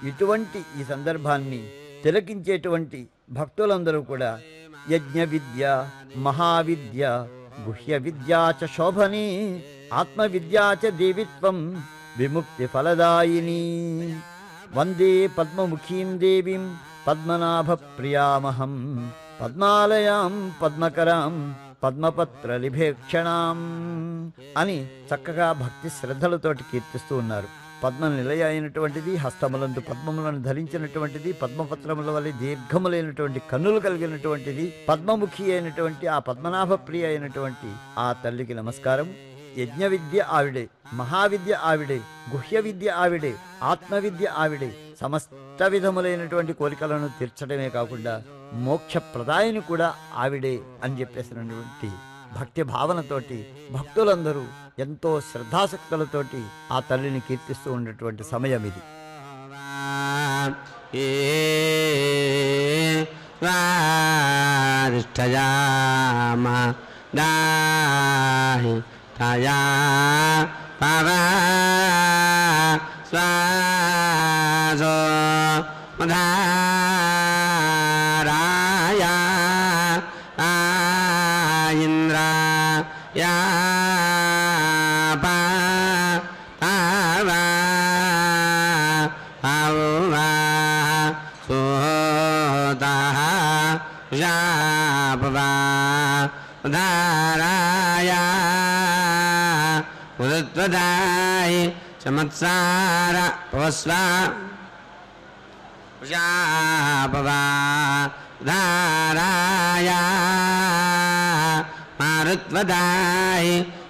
ఇటువంటి ఈ సందర్భాన్ని తిలకించేటువంటి భక్తులందరూ కూడా యజ్ఞ విద్య, మహావిద్య, గుహ్య విద్యా చ శోభని, ఆత్మవిద్యా చ దేవిత్వం విముక్తి ఫలదాయిని, వందే పద్మముఖీం దేవీం పద్మనాభ ప్రియామహం, పద్మాలయాం పద్మకరాం పద్మపత్ర లిభేక్షణాం అని చక్కగా భక్తి శ్రద్ధలతోటి కీర్తిస్తూ ఉన్నారు. పద్మ నిలయ అయినటువంటిది, హస్తములందు పద్మములను ధరించినటువంటిది, పద్మపత్రముల వలె దీర్ఘములైనటువంటి కన్నులు కలిగినటువంటిది, పద్మముఖి అయినటువంటి ఆ పద్మనాభ ప్రియ అయినటువంటి ఆ తల్లికి నమస్కారం. యజ్ఞ విద్య ఆవిడే, మహావిద్య ఆవిడే, గుహ్య విద్య ఆవిడే, ఆత్మవిద్య ఆవిడే. సమస్త విధములైనటువంటి కోరికలను తీర్చడమే కాకుండా మోక్ష ప్రదాయిని కూడా ఆవిడే అని చెప్పేసినటువంటి భక్తి భావనతోటి భక్తులందరూ ఎంతో శ్రద్ధాశక్తులతోటి ఆ తల్లిని కీర్తిస్తూ ఉన్నటువంటి సమయం ఇది. తయా పవా స్వాజో మధారాయ ఇంద్రాయ रा या पा वा वा सुता या पवा धाराया उदत्वदाय चमत्सार पवस्वा या पवा धाराया मारुत्वदाय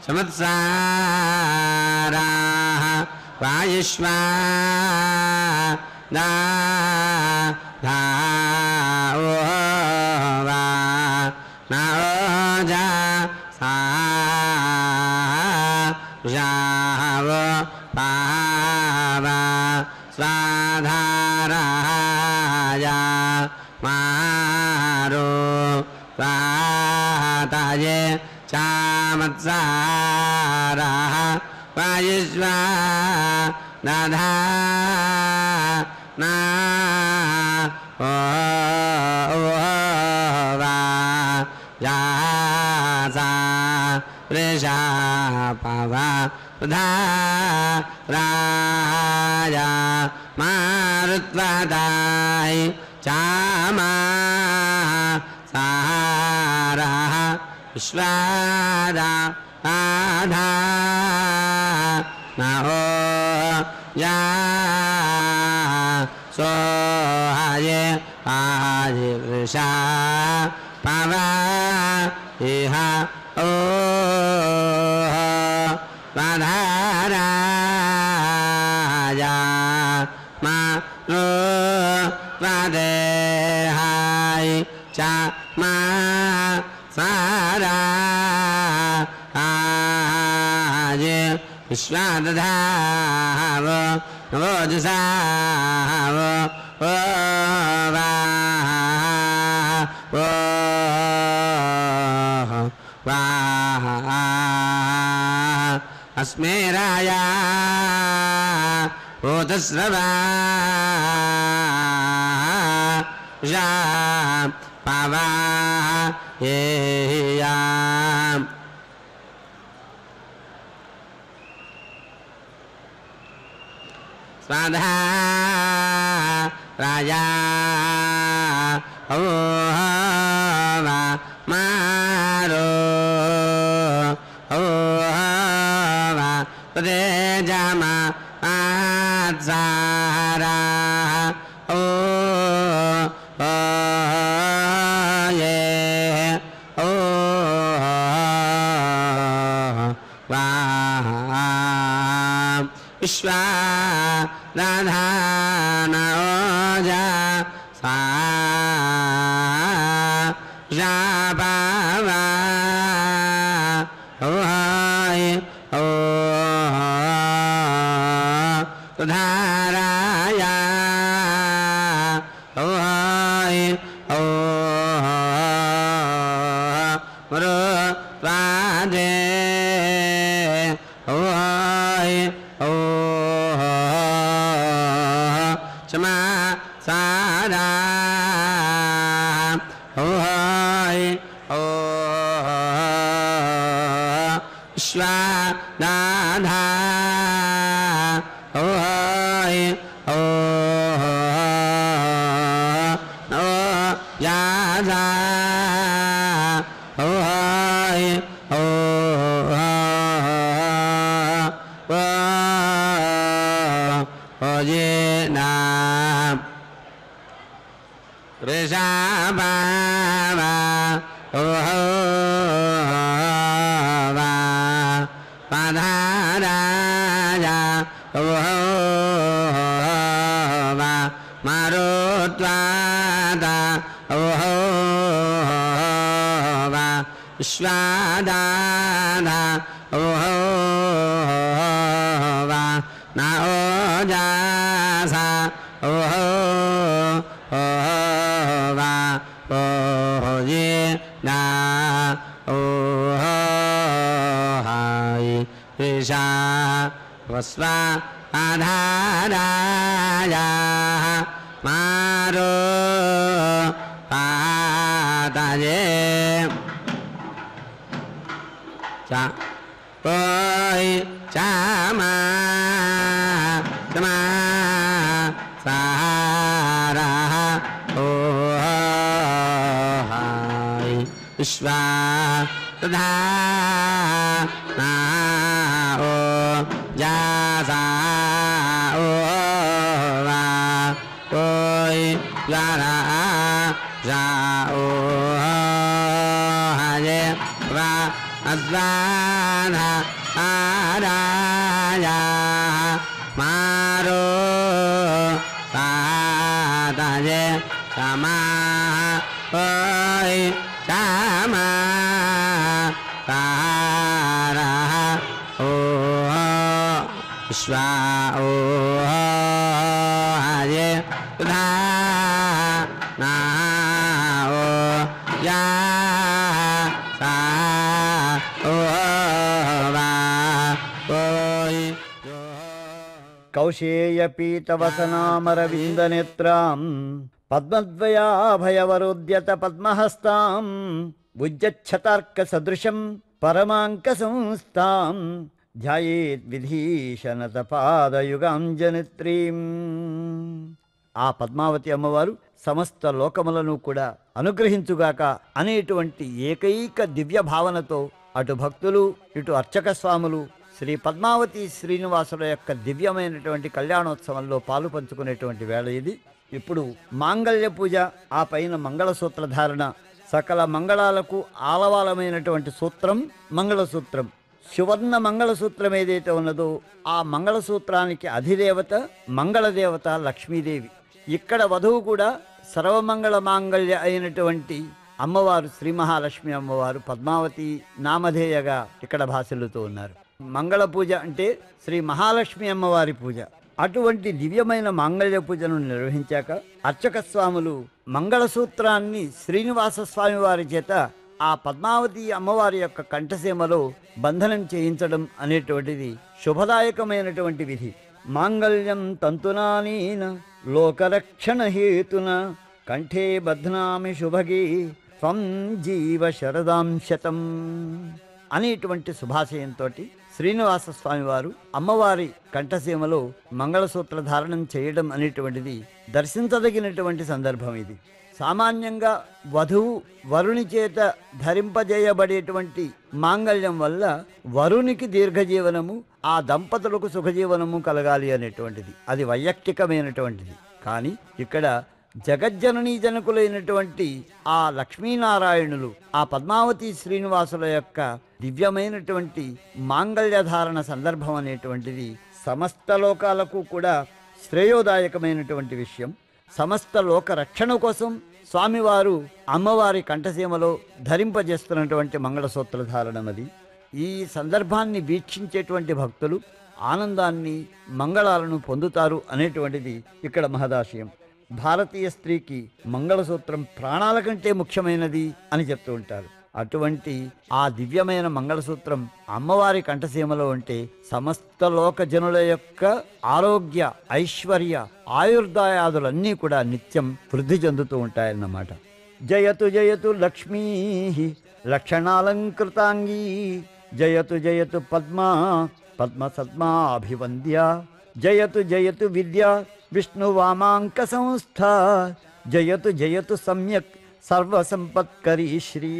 चमत्सारा वायुष्वा दा धा ओ वा ना जा सा जाव पावा स्वाधाराया मारो स्वाताये चामत्सारा वायुष्वा दधा ना ओ वा या सा वृषा पवा धा राया मारुत्वदाय चामा सारा विश्वादा आधा नाहो या सोहाये आये वृषा पवा इहा ओ वाधाराया मानो वादेहाय चा मा सारा आये विश्वादधाव नवोजसाव ओ वा ओ वा अस्मे राया ओतस्रवा जा पावा ये स्वाधा राजा ओ वा मारो ओ वा तदे जामा आत्सारा ओ ये ओ वा विश्वा दाधाना ओजा सा जा बावा ओ हाय ओ धाराया ओ हाय ओ मरो वादे ओ हाय ओ चमा सारा ओ हाय ओ विश्वा दाधा ओ हाय ओ नो यादा ओ हाय ओ ये नाम वृषा बाबा ओ वा पाधाराया ओ वा मारुत्वादा ओ वा विश्वादादा ओ वा ना ओ जासा ओ वा ओ ये ना ओ हाय वृषा वस्वा आधाराया मारो पाताये चा ओय चामा तमा सारा ओ हाय विश्वा तथा ना ओ जासा ओ वा ओय यारा जा ओ हाय वा अद्वाना आराया मारो पादाये समा ओय समा तारा ओ विश्वा ओ हाये धा ना ओ या सा ओ वा ओय కౌశేయపీతవసనామరవిందనేత్రాం పద్మద్వయాభయవరోద్యత పద్మహస్తాం ఉజ్జచ్చతార్కసదృశం పరమాంకసంస్థాం ధ్యాయేద్విధీశనతపాదయుగాంజనిత్రీం. ఆ పద్మావతి అమ్మవారు సమస్త లోకములను కూడా అనుగ్రహించుగాక అనేటువంటి ఏకైక దివ్య భావనతో అటు భక్తులు ఇటు అర్చక స్వాములు శ్రీ పద్మావతి శ్రీనివాసుల యొక్క దివ్యమైనటువంటి కళ్యాణోత్సవంలో పాలు పంచుకునేటువంటి వేళ ఇది. ఇప్పుడు మాంగళ్య పూజ, ఆ పైన మంగళసూత్రధారణ, సకల మంగళాలకు ఆలవాలమైనటువంటి సూత్రం మంగళసూత్రం. సువర్ణ మంగళసూత్రం ఏదైతే ఉన్నదో ఆ మంగళసూత్రానికి అధిదేవత మంగళదేవత లక్ష్మీదేవి. ఇక్కడ వధువు కూడా సర్వమంగళ మాంగళ్య అయినటువంటి అమ్మవారు శ్రీ మహాలక్ష్మి అమ్మవారు పద్మావతి నామధేయగా ఇక్కడ భాషలుతూ ఉన్నారు. మంగళ పూజ అంటే శ్రీ మహాలక్ష్మి అమ్మవారి పూజ. అటువంటి దివ్యమైన మాంగళ్య పూజను నిర్వహించాక అర్చక స్వాములు మంగళసూత్రాన్ని శ్రీనివాస స్వామి వారి చేత ఆ పద్మావతి అమ్మవారి యొక్క కంఠసీమలో బంధనం చేయించడం అనేటువంటిది శుభదాయకమైనటువంటి విధి. మాంగళ్యం తంతునానీన లోకరక్షణ హేతున కంఠే బధ్నామి శుభగి త్వం జీవ శరదాం శతం అనేటువంటి శుభాశయంతో శ్రీనివాస స్వామి వారు అమ్మవారి కంఠసీమలో మంగళసూత్ర ధారణం చేయడం అనేటువంటిది దర్శించదగినటువంటి సందర్భం ఇది. సామాన్యంగా వధువు వరుని చేత ధరింపజేయబడేటువంటి మాంగళ్యం వల్ల వరునికి దీర్ఘజీవనము, ఆ దంపతులకు సుఖజీవనము కలగాలి అనేటువంటిది అది వైయక్తికమైనటువంటిది. కానీ ఇక్కడ జగజ్జననీ జనకులైనటువంటి ఆ లక్ష్మీనారాయణులు ఆ పద్మావతి శ్రీనివాసుల యొక్క దివ్యమైనటువంటి మాంగళ్యధారణ సందర్భం అనేటువంటిది సమస్త లోకాలకు కూడా శ్రేయోదాయకమైనటువంటి విషయం. సమస్త లోక రక్షణ కోసం స్వామివారు అమ్మవారి కంఠసీమలో ధరింపజేస్తున్నటువంటి మంగళసూత్ర ధారణమది. ఈ సందర్భాన్ని వీక్షించేటువంటి భక్తులు ఆనందాన్ని మంగళాలను పొందుతారు అనేటువంటిది ఇక్కడ మహదాశయం. భారతీయ స్త్రీకి మంగళసూత్రం ప్రాణాల కంటే ముఖ్యమైనది అని చెప్తూ ఉంటారు. అటువంటి ఆ దివ్యమైన మంగళసూత్రం అమ్మవారి కంఠసీమలో ఉంటే సమస్త లోక జనుల యొక్క ఆరోగ్య, ఐశ్వర్య, ఆయుర్దాయాదులన్నీ కూడా నిత్యం వృద్ధి చెందుతూ ఉంటాయన్నమాట. జయతు జయతు లక్ష్మీ లక్షణాలంకృతాంగీ, జయతు జయతు పద్మా పద్మ సద్మాభివంద్య, జయతు జయతు విద్య విష్ణువామాంక సంస్థ, జయతు జయతు సమ్యక్ సర్వసంపత్కరీ శ్రీ.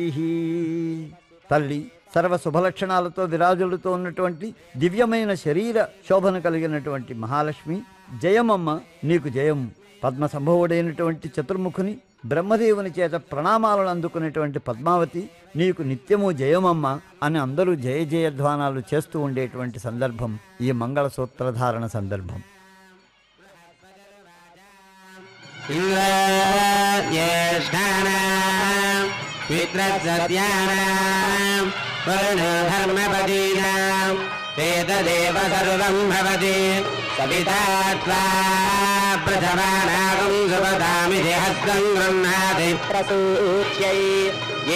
తల్లి సర్వ శుభలక్షణాలతో విరాజులతో ఉన్నటువంటి దివ్యమైన శరీర శోభను కలిగినటువంటి మహాలక్ష్మి, జయమమ్మ నీకు జయం. పద్మ సంభవుడైనటువంటి చతుర్ముఖుని బ్రహ్మదేవుని చేత ప్రణామాలను అందుకునేటువంటి పద్మావతి నీకు నిత్యము జయమమ్మ అని అందరూ జయ జయధ్వానాలు చేస్తూ ఉండేటువంటి సందర్భం ఈ మంగళసూత్రధారణ సందర్భం. వేదదేవ సర్వం భవతి సవితా త్వా ప్రథమానాగం సుపదామితి హస్తం గృహ్ణాతి ప్రసూచ్యై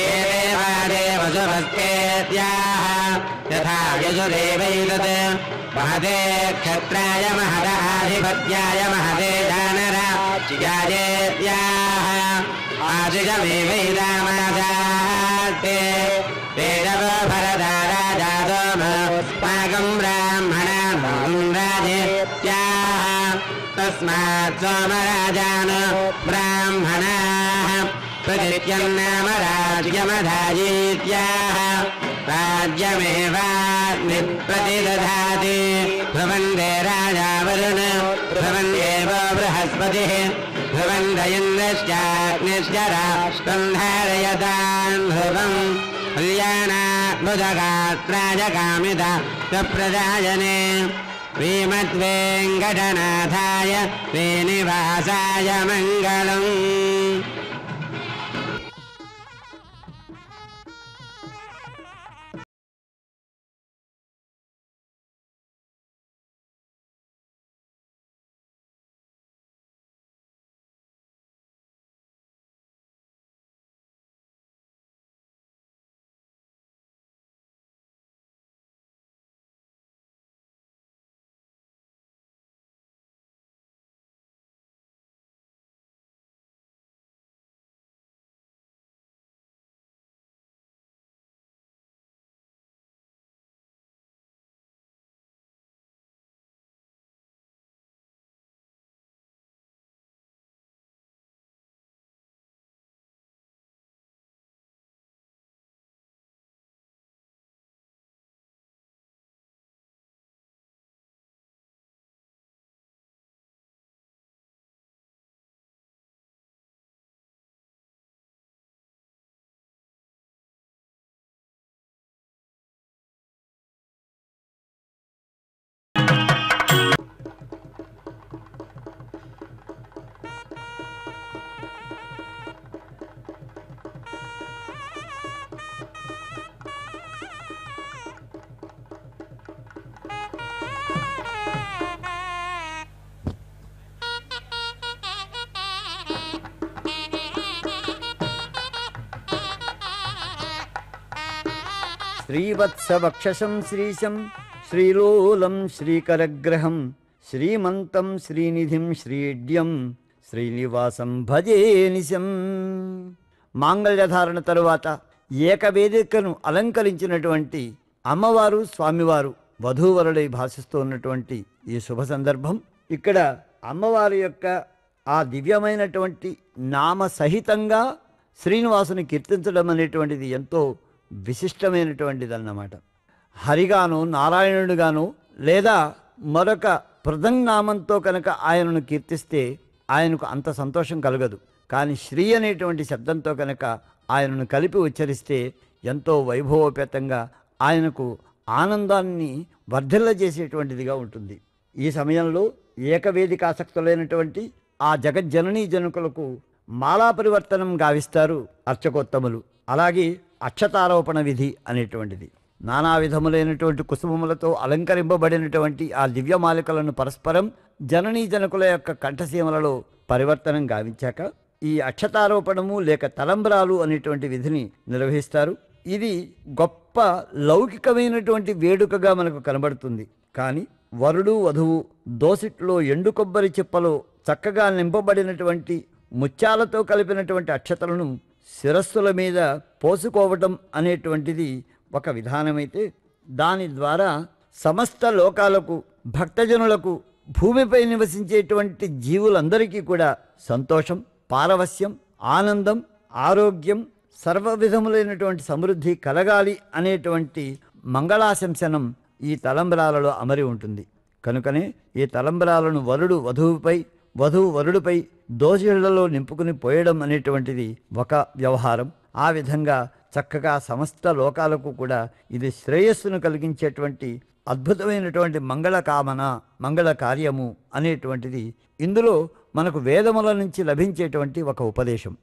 ఏ దేవాదేవ సుభస్కేత్యాః యథా యజుదేవైతత్ మహతే క్షత్రాయ మహదాధిపత్యాయ మహతే దానరాజ్యాయేత్యాః ఆదిగమేవైరామాదాస్తే వేదవ భరదా రాజా तस्मात् सोमराजान् ब्राह्मणाः प्रदित्यन्नाम राज्यमधायीत्याह राज्यमेवाग्निप्रतिदधाति ध्रुवन्दे राजा वरुण ध्रुवन्देव बृहस्पतिः ध्रुवन्द इन्द्रश्चाग्निश्च राष्ट्रं धारयतान् ध्रुवम् कल्याणाद्भुतगात्राय कामिता स्वप्रदायने श्रीमद्वेङ्कटनाथाय श्रीनिवासाय मङ्गलम्। శ్రీవత్సవక్షసం శ్రీశం శ్రీలోలం శ్రీకరగ్రహం శ్రీమంతం శ్రీనిధిం శ్రీడ్యం శ్రీనివాసం భజే నిశం. మాంగళ్యధారణ తరువాత ఏకవేదికను అలంకరించినటువంటి అమ్మవారు స్వామివారు వధూవరులై భాషిస్తూ ఉన్నటువంటి ఈ శుభ సందర్భం ఇక్కడ అమ్మవారి యొక్క ఆ దివ్యమైనటువంటి నామ సహితంగా శ్రీనివాసుని కీర్తించడం అనేటువంటిది ఎంతో విశిష్టమైనటువంటిదన్నమాట. హరిగాను నారాయణుడుగాను లేదా మరొక పృథంనామంతో కనుక ఆయనను కీర్తిస్తే ఆయనకు అంత సంతోషం కలగదు. కానీ శ్రీ అనేటువంటి శబ్దంతో కనుక ఆయనను కలిపి ఉచ్చరిస్తే ఎంతో వైభవోపేతంగా ఆయనకు ఆనందాన్ని వర్ధిల్లజేసేటువంటిదిగా ఉంటుంది. ఈ సమయంలో ఏకవేదికాసక్తులైనటువంటి ఆ జగజ్జననీ జనకులకు మాలా పరివర్తనం గావిస్తారు అర్చకోత్తములు. అలాగే అక్షతారోపణ విధి అనేటువంటిది నానా విధములైనటువంటి కుసుమములతో అలంకరింపబడినటువంటి ఆ దివ్యమాలికలను పరస్పరం జననీ జనకుల యొక్క కంఠసీమలలో పరివర్తనం గావించాక ఈ అక్షతారోపణము లేక తలంబ్రాలు అనేటువంటి విధిని నిర్వహిస్తారు. ఇది గొప్ప లౌకికమైనటువంటి వేడుకగా మనకు కనబడుతుంది. కానీ వరుడు వధువు దోసిట్లో ఎండు కొబ్బరి చిప్పలో చక్కగా నింపబడినటువంటి ముత్యాలతో కలిపినటువంటి అక్షతలను శిరస్సుల మీద పోసుకోవటం అనేటువంటిది ఒక విధానమైతే దాని ద్వారా సమస్త లోకాలకు భక్తజనులకు భూమిపై నివసించేటువంటి జీవులందరికీ కూడా సంతోషం, పారవస్యం, ఆనందం, ఆరోగ్యం, సర్వ విధములైనటువంటి సమృద్ధి కలగాలి అనేటువంటి మంగళాశంసనం ఈ తలంబ్రాలలో అమరి ఉంటుంది. కనుకనే ఈ తలంబ్రాలను వరుడు వధువుపై, వధువు వరుడిపై దోసిళ్లలో నింపుకుని పోయడం అనేటువంటిది ఒక వ్యవహారం. ఆ విధంగా చక్కగా సమస్త లోకాలకు కూడా ఇది శ్రేయస్సును కలిగించేటువంటి అద్భుతమైనటువంటి మంగళ కామన, మంగళ కార్యము అనేటువంటిది ఇందులో మనకు వేదముల నుంచి లభించేటువంటి ఒక ఉపదేశం.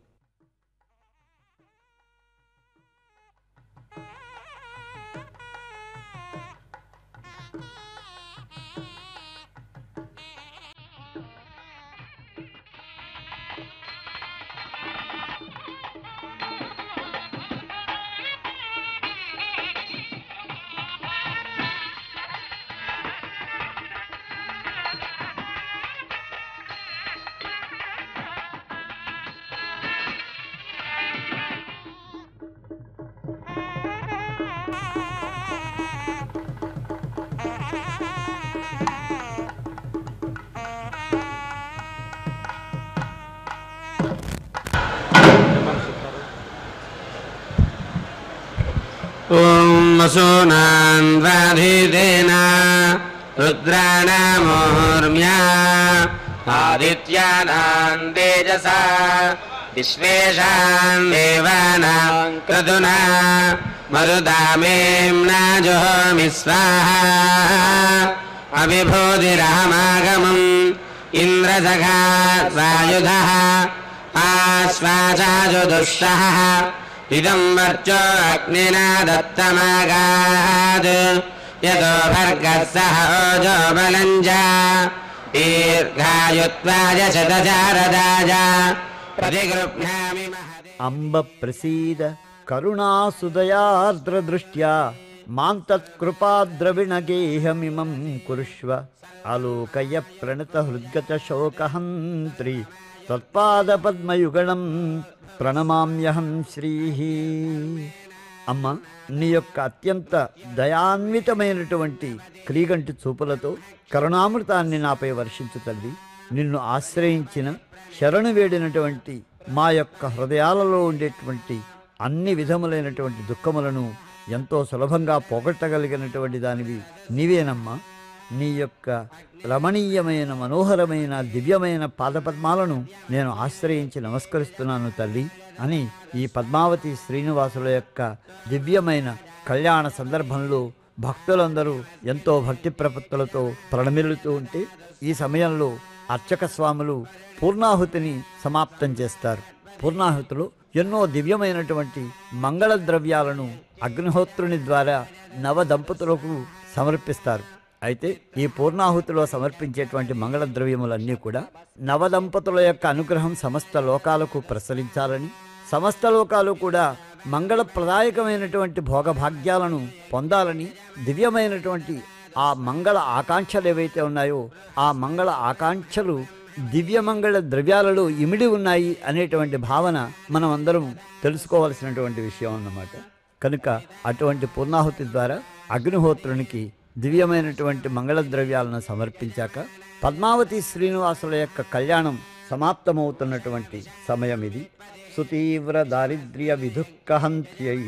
ॐ वसूनान्वाधितेन रुद्राणामोर्म्या आदित्यानां तेजसा विश्वेशां देवानां क्रतुना मरुदामेम्ना जुहोमि स्वाहा अविभूतिरहमागमम् इन्द्रसखा वायुधः आश्वासाजुदुःसहः इदं वर्चो अग्निना दत्तमागात् यतो भर्गः सह ओजो बलञ्च दीर्घायुत्वाय शतचारदाय प्रतिगृह्णामि महते అంబ ప్రసీద కరుణాసుదయార్ద్రదృష్ట్యా మాంతత్కృపాద్రవిణగేహమిమం కురుష్వ ఆలోకయ ప్రణత హృద్గత శోకహంత్రి తత్పాదపద్మయుగళం ప్రణమామ్యహం శ్రీ. అమ్మ, నీ యొక్క అత్యంత దయాన్వితమైనటువంటి క్రీగంటి చూపులతో కరుణామృతాన్ని నాపై వర్షించు తల్లి. నిన్ను ఆశ్రయించిన శరణు వేడినటువంటి మా యొక్క హృదయాలలో ఉండేటువంటి అన్ని విధములైనటువంటి దుఃఖములను ఎంతో సులభంగా పోగొట్టగలిగినటువంటి దానివి నీవేనమ్మా. నీ యొక్క రమణీయమైన మనోహరమైన దివ్యమైన పాదపద్మాలను నేను ఆశ్రయించి నమస్కరిస్తున్నాను తల్లి అని ఈ పద్మావతి శ్రీనివాసుల యొక్క దివ్యమైన కళ్యాణ సందర్భంలో భక్తులందరూ ఎంతో భక్తి ప్రపత్తులతో ప్రణమిల్లుతూ ఉంటే ఈ సమయంలో అర్చక స్వాములు పూర్ణాహుతిని సమాప్తం చేస్తారు. పూర్ణాహుతిలో ఎన్నో దివ్యమైనటువంటి మంగళ ద్రవ్యాలను అగ్నిహోత్రుని ద్వారా నవ దంపతులకు సమర్పిస్తారు. అయితే ఈ పూర్ణాహుతిలో సమర్పించేటువంటి మంగళ ద్రవ్యములన్నీ కూడా నవదంపతుల యొక్క అనుగ్రహం సమస్త లోకాలకు ప్రసరించాలని, సమస్త లోకాలు కూడా మంగళప్రదాయకమైనటువంటి భోగభాగ్యాలను పొందాలని, దివ్యమైనటువంటి ఆ మంగళ ఆకాంక్షలు ఏవైతే ఉన్నాయో ఆ మంగళ ఆకాంక్షలు దివ్యమంగళ ద్రవ్యాలలో ఇమిడి ఉన్నాయి అనేటువంటి భావన మనం అందరం తెలుసుకోవాల్సినటువంటి విషయం అన్నమాట. కనుక అటువంటి పూర్ణాహుతి ద్వారా అగ్నిహోత్రునికి దివ్యమైనటువంటి మంగళ ద్రవ్యాలను సమర్పించాక పద్మావతి శ్రీనివాసుల యొక్క కళ్యాణం సమాప్తమవుతున్నటువంటి సమయం ఇది. సుతీవ్ర దారిద్ర్య విదుఃఖహంత్యై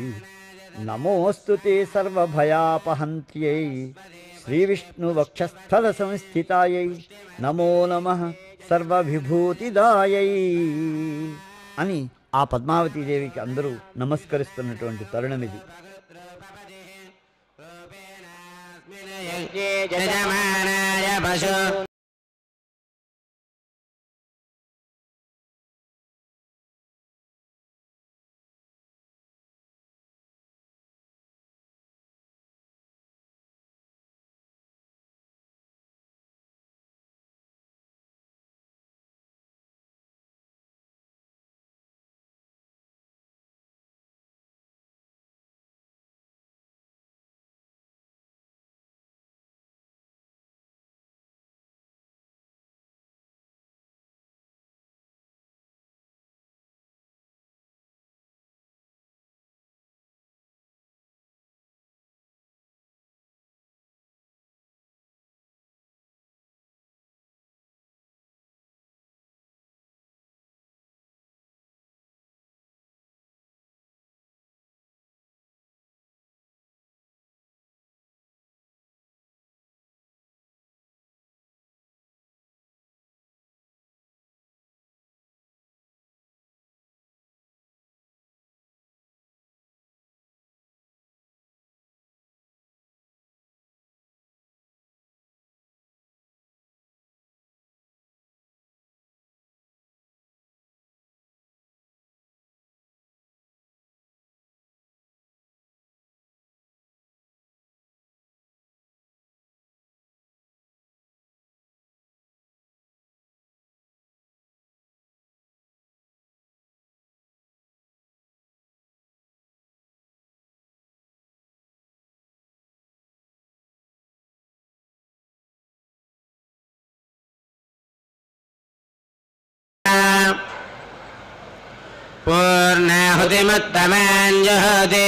నమోస్తుతే సర్వభయాపహంత్యై శ్రీవిష్ణు వక్షస్థల సంస్థితాయై నమో నమః సర్వవిభూతిదాయై అని ఆ పద్మావతీదేవికి అందరూ నమస్కరిస్తున్నటువంటి తరుణం ఇది. యజమానాయ పశు पूर्णाहुतिमुत्तमाञ्जुहोति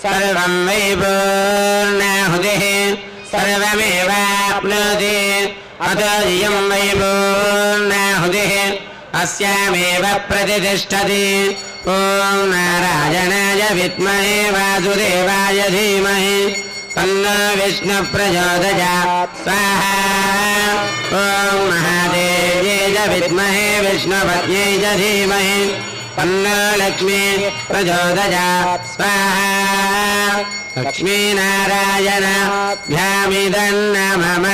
सर्वं वै पूर्णाहुतिः सर्वमेवाप्नोति अतो इयं वै पूर्णाहुतिः अस्यामेव प्रतिष्ठति ॐ नारायणाय विद्महे वासुदेवाय धीमहि तन्नो विष्णुः प्रचोदयात् स्वाहा ॐ महादेव्यै च विद्महे विष्णुपत्न्यै च धीमहि तन्नो लक्ष्मी प्रचोदयात् स्वाहा लक्ष्मीनारायणाभ्यामिदं नमः